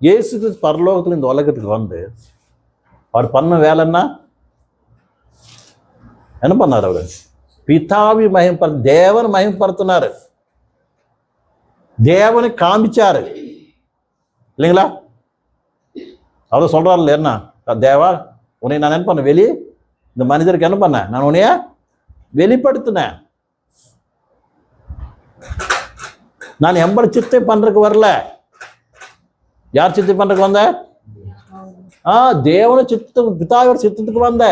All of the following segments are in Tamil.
இயேசு கிறிஸ்து பரலோகத்துல இந்த உலகத்துக்கு வந்து அவர் பண்ண வேலை என்ன பண்ணார்? அவரு பிதாவி மகிமைப்படுத்த, தேவன் மகிமைப்படுத்தினாரு, தேவனை காமிச்சாரு இல்லைங்களா? அவர் சொல்றாருல்ல, என்ன தேவா உன்னை நான் என்ன பண்ண வெளியே இந்த மனிதருக்கு என்ன பண்ண, நான் உன்னைய வெளிப்படுத்தினேன். நான் எம்பட சித்தை பண்றதுக்கு வரல. யார் சித்தை பண்றதுக்கு வந்த? தேவன சித்தத்துக்கு, பிதாவோட சித்தத்துக்கு வந்த.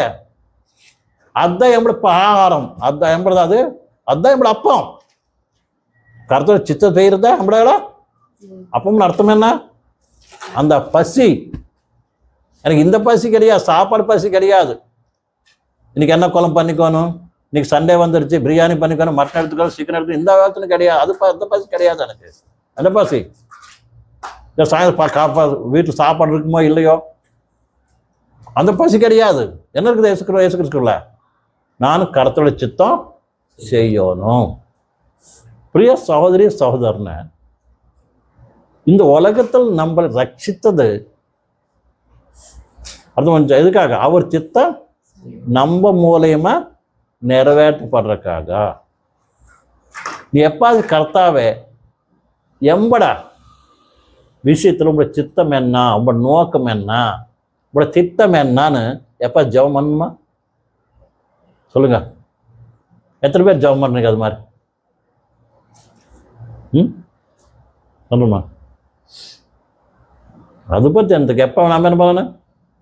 அதுதான் எம்பட ஆகாரம், அதுதான் எம்பட, அதுதான் எம்பட அப்பம். கருத்தோட சித்த செய்யறதா எம்பட அப்பம்னு அர்த்தம் என்ன? அந்த பசி. எனக்கு இந்த பசி கிடையாது, சாப்பாடு பசி கிடையாது. இன்னைக்கு என்ன குழம்பு பண்ணிக்கணும், இன்னைக்கு சண்டே வந்துருச்சு பிரியாணி பண்ணிக்கணும், மட்டன் எடுத்துக்கணும், சிக்கன் எடுத்துக்கணும், இந்த காலத்துல கிடையாது. அந்த பசி கிடையாது எனக்கு. அந்த பசி சாயந்தரம் வீட்டில் சாப்பாடு இருக்குமோ இல்லையோ, அந்த பசி கிடையாது. என்ன இருக்குது இயேசு கிறிஸ்துக்குள்ள? நான் கர்த்தரோட சித்தம் செய்யணும். பிரிய சகோதரி சகோதரனை, இந்த உலகத்தில் நம்மளை ரட்சித்தது அது எதுக்காக? அவர் சித்தம் நம்ம மூலியமா நிறைவேற்றப்படுறதுக்காக. நீ எப்பாவது கர்த்தாவே எம்படா விஷயத்தில் உங்களோட சித்தம் என்ன, உங்களோட நோக்கம் என்ன, உங்களோட திட்டம் என்னன்னு எப்போ ஜெபம் பண்ணுமா? சொல்லுங்க, எத்தனை பேர் ஜெபம் பண்ணுறீங்க அது மாதிரி? சொல்லுமா? அது பற்றி எனக்கு எப்போ நாம என்ன பண்ணணும்?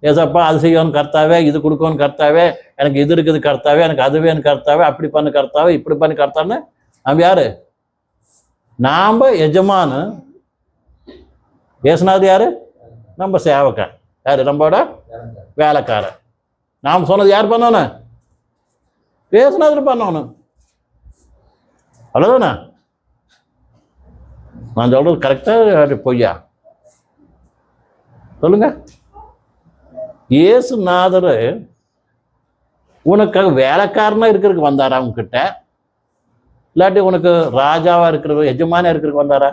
ஏசப்பா அது செய்யணும் கர்த்தாவே, இது கொடுக்கணும் கர்த்தாவே, எனக்கு இது இருக்குது கர்த்தாவே, எனக்கு அது வேணும் கர்த்தாவே, அப்படி பண்ணு கர்த்தாவே, இப்படி பண்ணி கர்த்தான்னு நம்ம யாரு? நாம் எஜமானு. ஏசுனாது யாரு? நம்ம சேவக்கன். யாரு? நம்மளோட வேலைக்காரன். நாம் சொன்னது யார் பண்ணணும்? பேசுனது பண்ணணும். அவ்வளோதானே? நான் சொல்றது கரெக்டா பொய்யா? சொல்லுங்க. இயேசுநாதர் உனக்கு வேலைக்காரனா இருக்கிறதுக்கு வந்தாரா உங்ககிட்ட? இல்லாட்டி உனக்கு ராஜாவா இருக்கிறது, எஜமானியா இருக்கிறதுக்கு வந்தாரா?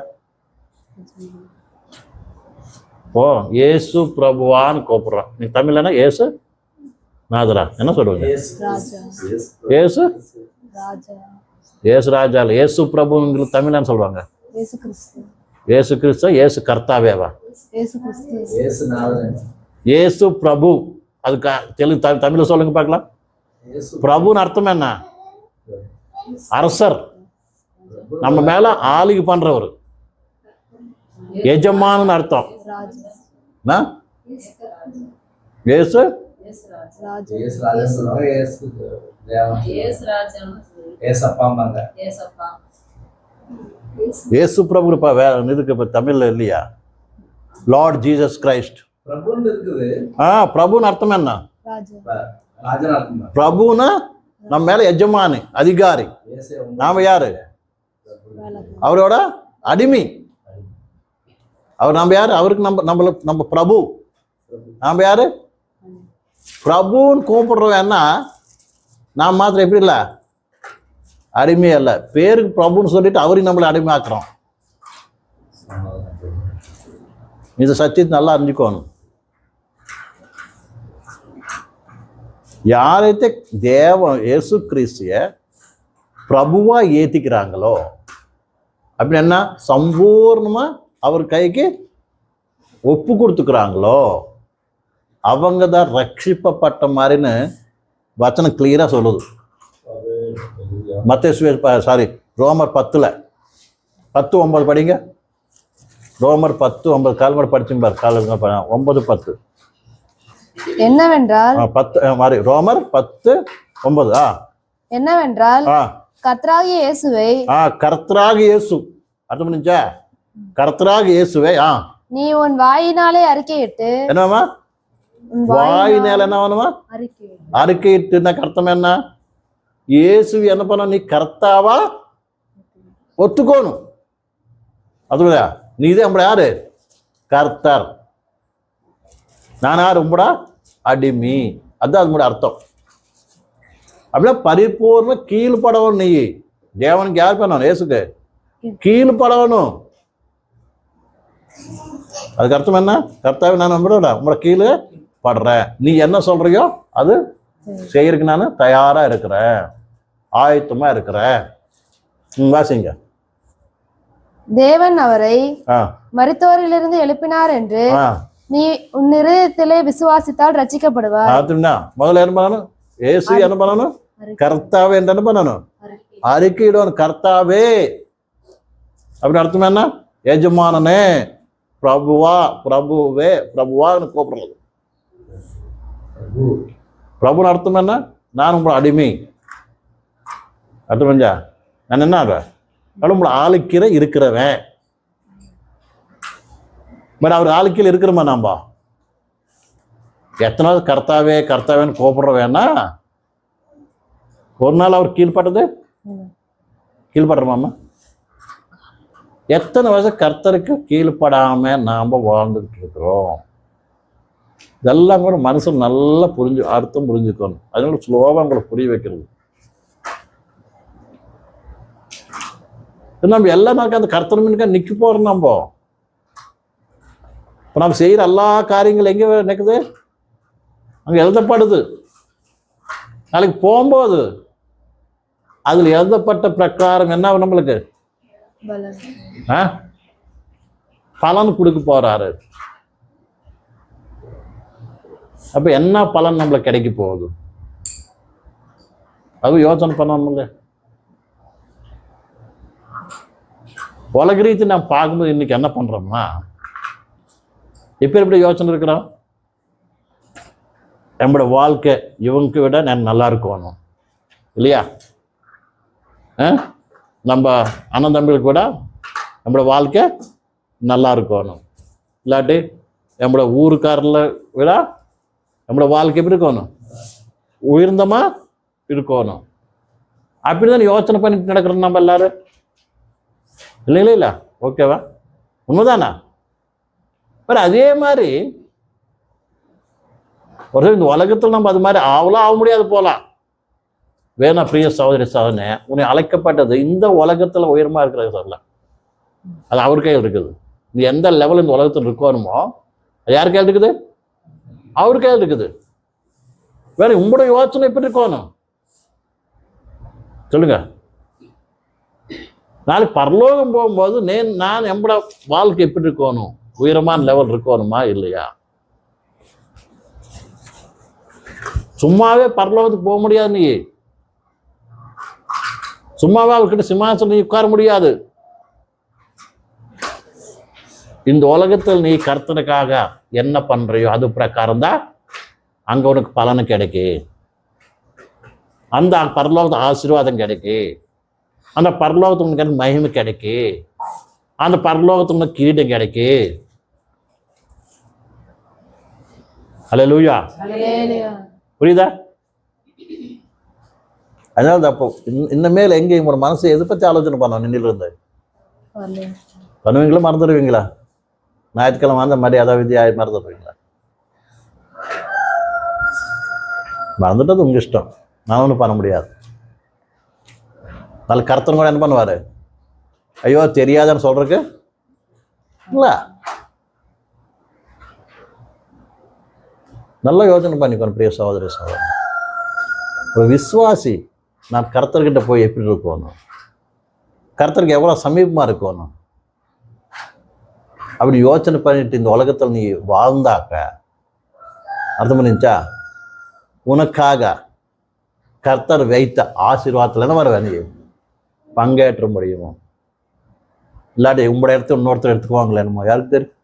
ஓ, இயேசு பிரபுவான்னு கூப்பிடுறான். நீ தமிழ்னா இயேசு நாதரா என்ன சொல்லுவாங்க? இயேசு இயேசு ராஜா இல்லை, இயேசு பிரபுங்களுக்கு தமிழ்னு சொல்லுவாங்க. இயேசு கிறிஸ்து, இயேசு கர்த்தாவேவா? இயேசு பிரபு. அதுக்கு தெலுங்கு தமிழ்ல சொல்லுங்க பார்க்கலாம். பிரபுன்னு அர்த்தம் என்ன? அரசர், நம்ம மேல ஆளுகை பண்றவர். எஜமானு அர்த்தம். இயேசு இயேசு பிரபு இதுக்கு இப்ப தமிழ்ல இல்லையா? Lord Jesus Christ. பிரபுன்னு அர்த்தம் என்ன? பிரபுன்னா நம்ம மேல எஜமானி, அதிகாரி. நாம யாரு? அவரோட அடிமை. அவர் நம்ம யாரு? அவருக்கு நம்ம பிரபு. நாம யாரு? பிரபுன்னு கூப்பிடுறோம். என்ன நாம் மாத்திரம் எப்படி இல்லை அடிமை அல்ல, பேருக்கு பிரபுன்னு சொல்லிட்டு அவரையும் நம்மளை அடிமையாக்குறோம். இது சத்தியத்தை நல்லா அறிஞ்சுக்கணும். யாரைతే இயேசு கிறிஸ்துவ பிரபுவா ஏத்திக்கிறாங்களோ அப்படின்னா சம்பூர்ணமா அவர் கைக்கு ஒப்பு கொடுத்துக்கிறாங்களோ அவங்க தான் ரட்சிக்கப்பட்ட மாதிரின்னு வச்சனம் கிளியரா சொல்லுது. ரோமர் 10:9 படிங்க. ரோமர் 10:9 கால்மர் படிச்சுங்க பாரு. 9:10 என்னவென்றால் ரோமர் 10:9 என்னவென்றால் கர்த்தராகிய இயேசுவை கர்த்தராகிய இயேசு அர்த்தம் பண்ணிச்சா? கர்த்தராகிய இயேசுவை நீ உன் வாயினாலே அறிக்கையிட்டு. என்னமா வாயினால என்ன வேணுமா? அறிக்கையிட்டு அர்த்தம் என்ன? இயேசு என்ன பண்ண? நீ கர்த்தாவா ஒத்துக்கணும். அதுலையா நீதான் நம்மள யாரு? கர்த்தர். நான் யாரு? உங்களோட அடிமை. அதுதான் அது அர்த்தம். அப்படியே பரிபூர்ண கீழ்படணும். நீ தேவனுக்கு யார் பண்ணணும்? இயேசுக்கு கீழ்படணும். அதுக்கு அர்த்தம் என்ன? கர்த்தாவே நான் உங்களோட கீழே படுறேன், நீ என்ன சொல்றியோ அது செய்யறதுக்கு நான் தயாரா இருக்கிறேன், ஆயத்தமா இருக்கிறேன். வாசிங்க. தேவன் அவரை மரித்தோரிலிருந்து எழுப்பினார் என்று நீ உன் இருதயத்திலே விசுவாசித்தால் ரட்சிக்கப்படுவார். முதல்ல என்ன பண்ணணும்? ஏசு என்ன பண்ணணும்? கர்த்தாவே என்று என்ன பண்ணணும்? அறிக்கையிடணும். கர்த்தாவே அப்படின்னு அர்த்தம் என்ன? எஜமானனே, பிரபுவா, பிரபுவே, பிரபுவான்னு கூப்பிடுறது. பிரபுன்னு அர்த்தம் என்ன? நான் உங்களை அடிமை. அர்த்தம் பண்ணா நான் என்ன ஆவேன்? உங்களை ஆளுக்கிற இருக்கிறவன். பட் அவர் ஆளுக்கையில் இருக்கிறோமா? நாம எத்தனாவது கர்த்தாவே கர்த்தாவேன்னு கூப்பிடுறவேன்னா ஒரு நாள் அவர் கீழ்பட்டது கீழ்படுறோமாம்மா? எத்தனை வருஷம் கர்த்தருக்கு கீழ்படாம நாம வாழ்ந்துகிட்டு இருக்கிறோம்? இதெல்லாம் கூட மனசு நல்லா அர்த்தம் புரிஞ்சுக்கணும். அதனால ஸ்லோவா உங்களை புரிய வைக்கிறது. நம்ம எல்லா நாளுக்கும் அந்த கர்த்தர் மீனுக்கா நிற்க போறோம். நம்ம செய்யற எல்லா காரியங்கள் எங்க நிற்குது? அங்க எழுதப்படுது. நாளைக்கு போகும்போது அதுல எழுதப்பட்ட பிரகாரம் என்ன நம்மளுக்கு பலன் கொடுக்க போறாரு. அப்ப என்ன பலன் நம்மளுக்கு கிடைக்க போகுது? அது யோசனை பண்ணணும்ல. உலக ரீதி நான் பார்க்கும்போது இன்னைக்கு என்ன பண்றோம்னா, எப்படி யோசனை இருக்கிறோம்? நம்மளோட வாழ்க்கை இவங்க விட நான் நல்லா இருக்கணும் இல்லையா? நம்ம அண்ணன் தம்பிகளுக்கு விட நம்மளோட வாழ்க்கை நல்லா இருக்கணும். இல்லாட்டி நம்மளோட ஊருக்காரில் விட நம்மளோட வாழ்க்கை எப்படி இருக்கணும்? உயர்ந்தமா இருக்கணும். அப்படிதான் யோசனை பண்ணிட்டு நடக்கிறோம் நம்ம எல்லாரும். இல்லைங்களா? ஓகேவா? உண்மைதானா? அதே மாதிரி ஒரு இந்த உலகத்தில் நம்ம அது மாதிரி ஆவலாம் ஆக முடியாது போலாம். வேணா பிரிய சகோதரி சகோதரனே, உன்னை அழைக்கப்பட்டது இந்த உலகத்துல உயரமா இருக்கிற சொல்ல, அது அவர் கையில் இருக்குது. நீ எந்த லெவல் இந்த உலகத்தில் இருக்கணுமோ அது யார் கையில் இருக்குது? அவர் கையில் இருக்குது. வேற உங்களுடைய யோசனை எப்படி இருக்கணும் சொல்லுங்க. நாளைக்கு பரலோகம் போகும்போது நான் நம்மளோட வாழ்க்கை எப்படி இருக்கணும்? உயரமான லெவல் இருக்கணுமா இல்லையா? சும்மாவே பரலோகத்துக்கு போக முடியாது. நீ சும்மாவே அவர்கிட்ட சிம்மாசனம் உட்கார முடியாது. இந்த உலகத்தில் நீ கர்த்தனுக்காக என்ன பண்றியோ அது பிரகாரம் தான் அங்க உனக்கு பலனு கிடைக்கு. அந்த பரலோகத்து ஆசீர்வாதம் கிடைக்கு. அந்த பரலோகத்துக்கு உனக்கு மகிமை கிடைக்கு. அந்த பரலோகத்துக்கு உனக்கு கிரீடம் கிடைக்கு. அல்லேலூயா. புரியுதா? அதனால அப்போ இன்னமேல் எங்க உங்களோட மனசை எதை பத்தி ஆலோசனை பண்ணோம்? நின்றுல இருந்து பண்ணுவீங்களா? மறந்துடுவீங்களா? ஞாயிற்றுக்கிழமை அந்த மரியாதை விதியா மறந்துடுவீங்களா? மறந்துட்டது உங்க இஷ்டம், நான் ஒன்றும் பண்ண முடியாது. நாளைக்கு கர்த்தன் கூட என்ன பண்ணுவாரு? ஐயோ தெரியாதுன்னு சொல்றதுக்கு இல்ல. நல்ல யோசனை பண்ணிக்கணும் பிரிய சகோதரி சகோதரன். ஒரு விசுவாசி நான் கர்த்தர்கிட்ட போய் எப்படி இருக்கணும், கர்த்தருக்கு எவ்வளோ சமீபமாக இருக்கணும் அப்படி யோசனை பண்ணிட்டு இந்த உலகத்தில் நீ வாழ்ந்தாக்க அர்த்தம் பண்ணிச்சா உனக்காக கர்த்தர் வைத்த ஆசீர்வாதத்தில் என்ன வர நீ பங்கேற்ற முடியுமோ? இல்லாட்டி உங்களோட இடத்துல இன்னொருத்தர் எடுத்துக்குவாங்களே என்னமோ யாருக்கு தெரியும்?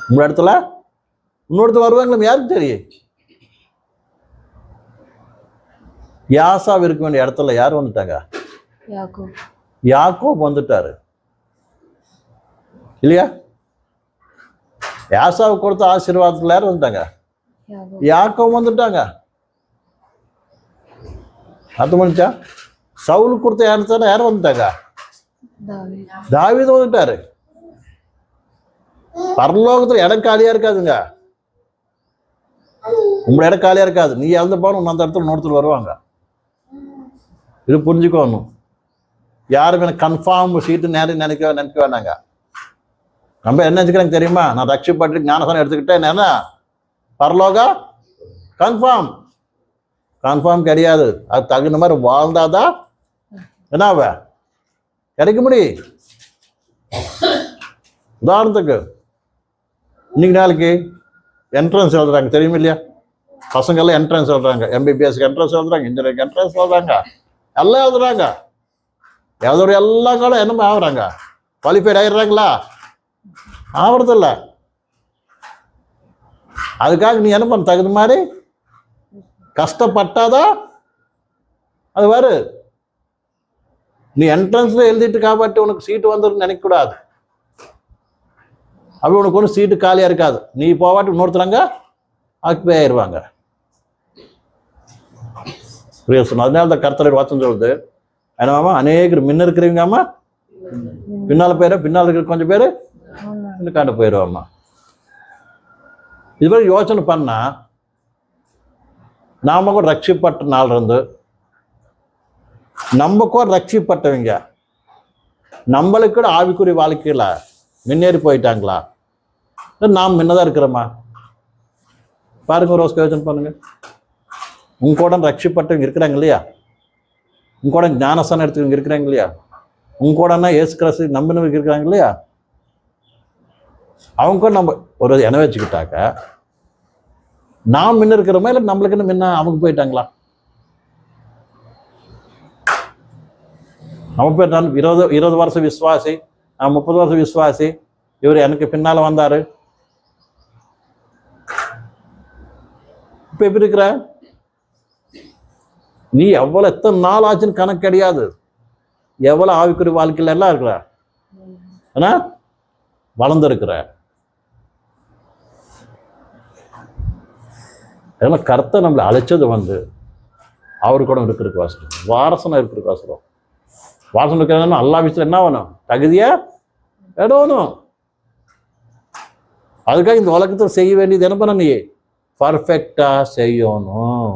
உங்களோட இடத்துல இன்னொருத்தர் வருவாங்களே யாருக்கு தெரியும்? யாசாவ் இருக்க வேண்டிய இடத்துல யார் வந்துட்டாங்க? யாக்கோப் வந்துட்டாரு இல்லையா? யாசாவு கொடுத்த ஆசீர்வாதத்துல யார் வந்துட்டாங்க? யாக்கோப் வந்துட்டாங்க. அர்த்தம் பண்ணிச்சா? சவுல் கொடுத்த இடத்துல யார் வந்துட்டாங்க? தாவீது வந்துட்டாரு. பரலோகத்துல இடம் காலியா இருக்காதுங்க. உங்களோட இடம் காலியா இருக்காது. நீ இறந்து போன அந்த இடத்துல இன்னொருத்தர் வருவாங்க. இது புரிஞ்சுக்கணும். யாரும் எனக்கு கன்ஃபார்ம் சீட்டு நேரம் நினைக்க வேணாங்க. நம்ம என்ன நினைச்சுக்கிறாங்க தெரியுமா? நான் ரட்சிப்பட்டு ஞானஸ்நானம் எடுத்துக்கிட்டேன் என்ன பரலோகா கன்ஃபார்ம் கிடையாது. அது தகுந்த மாதிரி வாழ்ந்தாதான் என்னாவ கிடைக்க முடியும். உதாரணத்துக்கு இன்னைக்கு நாளைக்கு என்ட்ரன்ஸ் எழுதுறாங்க தெரியுமா இல்லையா? பசங்கள்லாம் என்ட்ரன்ஸ் எழுதுறாங்க, எம்பிபிஎஸ்க்கு என்ட்ரன்ஸ் எழுதுறாங்க, இன்ஜினியரிங் என்ட்ரன்ஸ் எழுதுறாங்க, எல்லாம் எழுதுறாங்க. எழுதுற எல்லா காலம் என்னமா ஆகுறாங்க? குவாலிஃபைட் ஆயிடுறாங்களா? ஆகுறதில்ல. அதுக்காக நீ என்ன பண்ண தகுந்த மாதிரி கஷ்டப்பட்டாதான் அது வரு. நீ என்ட்ரன்ஸ்ல எழுதிட்டு காப்பாற்றி உனக்கு சீட்டு வந்துடும் நினைக்க கூடாது. அப்படி உனக்கு ஒன்றும் சீட்டு காலியா இருக்காது. நீ போவாட்டி இன்னொருத்தராங்க ஆக்குப்பே ஆயிடுவாங்க. அதனால தான் கர்த்தர் வாசம் சொல்லுது என்னவாமா, அநேகர் முன்ன இருக்கிறவங்கம்மா பின்னால பின்னால் இருக்கிற கொஞ்சம் பேரு காண்ட போயிடுவாம்மா. இது மாதிரி யோசனை பண்ணா நாம கூட ரட்சிப்பட்ட நாள் இருந்து நம்ம கூட ரட்சிப்பட்டவங்க நம்மளுக்கு கூட ஆவிக்குரிய வாழ்க்கையில முன்னேறி போயிட்டாங்களா? நாம் முன்னதான் இருக்கிறோமா? பாருங்க, ஒரு யோசனை பண்ணுங்க. உங்க கூட ரட்சிப்பட்டவங்க இருக்கிறாங்க இல்லையா? உங்க கூட ஞானஸ்நானம் எடுத்துக்கவங்க இருக்கிறாங்க இல்லையா? உங்க கூட இயேசு கிறிஸ்து நம்பினவங்க இருக்கிறாங்க இல்லையா? அவங்க கூட நம்ம ஒரு என வச்சுக்கிட்டாக்க நாம் முன்ன இருக்கிறோமா இல்லை நம்மளுக்குன்னு முன்ன அவங்க போயிட்டாங்களா? நம்ம பேர் நான் 20 வருஷம் விசுவாசி, நான் 30 வருஷம் விசுவாசி, இவர் எனக்கு பின்னால வந்தாரு. இப்ப எப்படி இருக்கிற நீ? எவ்வளவு எத்தனை நாள் ஆச்சுன்னு கணக்கு கிடையாது. எவ்வளவு ஆவிக்குரிய வாழ்க்கையில எல்லாம் இருக்கிற ஆனா வளர்ந்துருக்கிற. அதெல்லாம் கர்த்தர் நம்மளை அழைச்சது அவரு கூட இருக்கிறதுக்கு வாசனம், வாரசனம் இருக்கிறதுக்கு வாசனம். வாசனம் இருக்கிறதுனா எல்லா விஷயத்துல என்ன வேணும்? தகுதியா இடணும். அதுக்காக இந்த உலகத்தில் செய்ய வேண்டியது என்ன பண்ண? நீ பர்ஃபெக்டா செய்யணும்.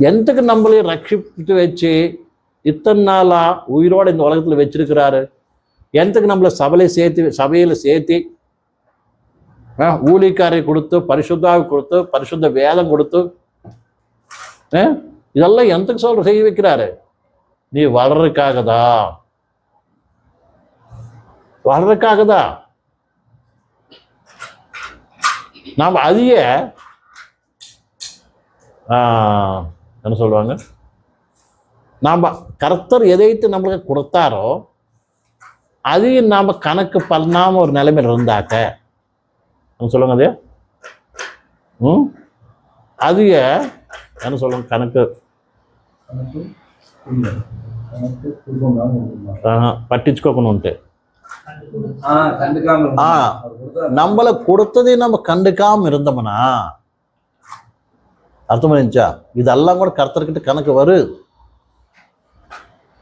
எந்தக்கு நம்மளையும் ரட்சிப்பிட்டு வச்சு இத்தனை நாளா உயிரோட இந்த உலகத்துல வச்சிருக்கிறாரு? எந்தக்கு நம்மளை சபையில சேர்த்தி ஊழியக்காரை கொடுத்து, பரிசுத்தாவை கொடுத்து, பரிசுத்த வேதம் கொடுத்து இதெல்லாம் எந்தக்கு செய்ய வைக்கிறாரு? நீ வளர்றதுக்காகதான். நாம் அதிக என்ன சொல்லுவாங்க, நாம் கர்த்தர் எதைத்து நம்மளுக்கு கொடுத்தாரோ அதையும் நாம் கணக்கு பண்ணாம ஒரு நிலைமையில் இருந்தாக்க சொல்லுங்க அது அதிக என்ன சொல்லுங்க கணக்கு பட்டிச்சுக்கோக்கணும்ட்டு நம்மளை கொடுத்ததை நம்ம கண்டுக்காம இருந்தோம்னா அர்த்தம் பண்ணிச்சா? இதெல்லாம் கூட கர்த்தர்கிட்ட கணக்கு வரும்.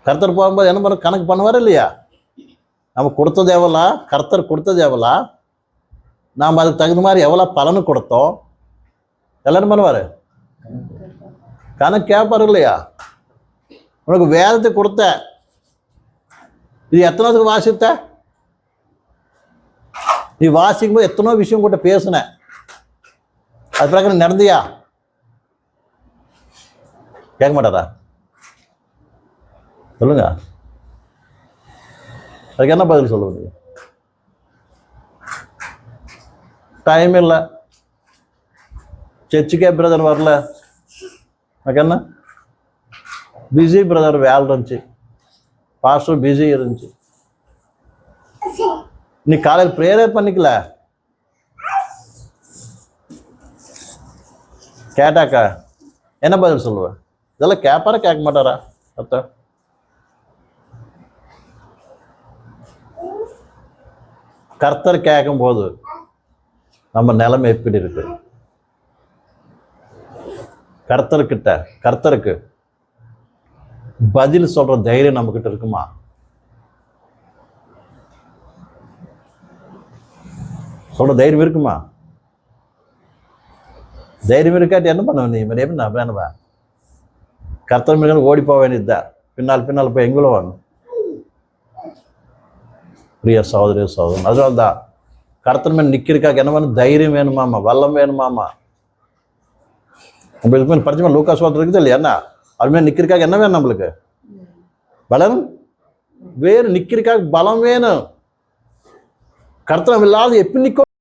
கர்த்தர் போகும்போது என்ன பண்ண கணக்கு பண்ணுவார் இல்லையா? நம்ம கொடுத்தது எவ்வளோ, கர்த்தர் கொடுத்தது எவ்வளோ, நாம் அதுக்கு தகுந்த மாதிரி எவ்வளோ பலனு கொடுத்தோம் எல்லாரும் பண்ணுவார். கணக்கு கேட்பாரு இல்லையா? உனக்கு வேதத்தை கொடுத்த, இது எத்தனாவதுக்கு வாசித்த? நீ வாசிக்கும் போது எத்தனோ விஷயம் கூட பேசுன, அது பிரகாரம் நடந்தியா? கேட்க மாட்டாரா? சொல்லுங்க, அதுக்கு என்ன பதில் சொல்ல முடியும்? டைம் இல்லை, சர்ச்சுக்கே பிரதர் வரல, எனக்கு என்ன பிஸி பிரதர், வேலை இருந்துச்சு, பாஸ்டர் பிஸி இருந்துச்சு. நீ காலையில் ப்ரேயரே பண்ணிக்கல, கேட்டாக்கா என்ன பதில் சொல்லுவேன்? இதெல்லாம் கேட்பாரா கேட்க மாட்டாரா? அத்த கர்த்தர் கேட்கும் போது நம்ம நிலைமை எப்படி இருக்கு? கர்த்தருக்கு பதில் சொல்ற தைரியம் நம்ம கிட்ட இருக்குமா? சொல்ற தைரியம் இருக்குமா? தைரியம் இருக்காட்டி என்ன பண்ண? நீ என்ன வேணுவா? கர்த்தர் மீது ஓடி போக வேண்டியதுதான். பின்னால் போய் எங்களும் வாங்க. பிரிய சகோதரி சகோதரன், அதனால தான் கர்த்தர் மேல் நிற்கிறதுக்காக என்ன வேணும்? தைரியம் வேணுமாமா, வல்லம் வேணுமாமா. உங்களுக்கு மேல் பரிச்சயமா லூக்கா சுவார்த்தை இருக்குது இல்லையா? என்ன அது மேல் நிற்கிறதுக்காக என்ன வேணும்? நம்மளுக்கு பலம் வேணும், நிற்கிறதுக்காக பலம் வேணும். கர்த்தர் இல்லாத எப்படி நிற்கும்?